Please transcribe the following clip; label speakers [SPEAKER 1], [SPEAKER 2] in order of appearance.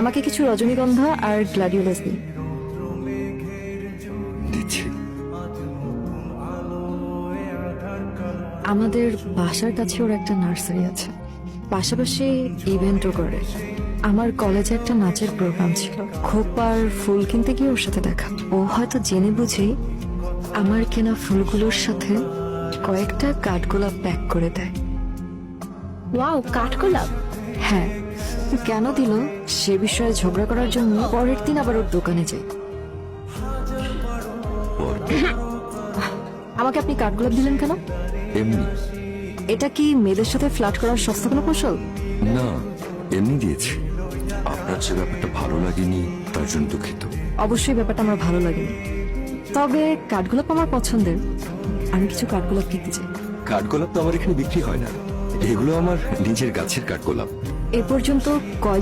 [SPEAKER 1] আমাকে কিছু রজনীগন্ধা আর গ্ল্যাডিওলাস দিন।
[SPEAKER 2] দিচ্ছি।
[SPEAKER 1] আমাদের বাসার কাছে ওর একটা নার্সারি আছে, পাশাপাশি ইভেন্টও করে। আমার কলেজে একটা নাচের প্রোগ্রাম ছিল, খোপার ফুল কিনতে গিয়ে ওর সাথে দেখা। ও হয়তো জেনে বুঝেই আমার কেনা ফুলগুলোর সাথে কয়েকটা কাঠগোলাপ প্যাক করে দেয়।
[SPEAKER 3] ওয়াও, কাঠগোলাপ!
[SPEAKER 1] হ্যাঁ, কেন দিল সে বিষয়ে ঝগড়া করার জন্য পরের দিন আবার ওর দোকানে যাই। আমাকে আপনি কাঠগোলাপ দিলেন কেন?
[SPEAKER 2] এমনি।
[SPEAKER 1] এটা কি মেয়েদের সাথে ফ্লার্ট করার সস্তা কোনো কৌশল?
[SPEAKER 2] না, এমনি দিয়েছি। আপনার যে ব্যাপারটা ভালো লাগেনি তার জন্য দুঃখিত।
[SPEAKER 1] অবশ্যই ব্যাপারটা আমার ভালো লাগেনি, তবে কাঠগোলাপ আমার পছন্দের। আমি কিছু কাঠগোলাপ কিনতে চাই।
[SPEAKER 2] কাঠগোলাপ তো আমার এখানে বিক্রি হয় না, এগুলো আমার নিজের গাছের কাঠগোলাপ।
[SPEAKER 1] এ পর্যন্ত কয়